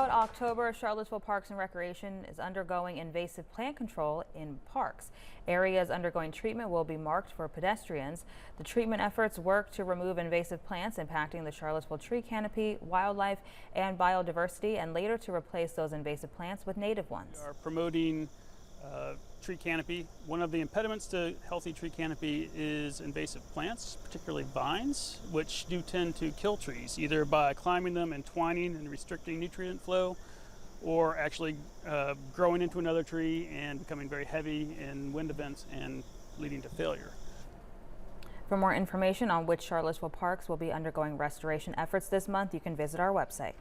Throughout October, Charlottesville Parks and Recreation is undergoing invasive plant control in parks. Areas undergoing treatment will be marked for pedestrians. The treatment efforts work to remove invasive plants impacting the Charlottesville tree canopy, wildlife, and biodiversity, and later to replace those invasive plants with native ones. We are promoting tree canopy. One of the impediments to healthy tree canopy is invasive plants, particularly vines, which do tend to kill trees, either by climbing them and twining and restricting nutrient flow, or actually growing into another tree and becoming very heavy in wind events and leading to failure. For more information on which Charlottesville parks will be undergoing restoration efforts this month, you can visit our website.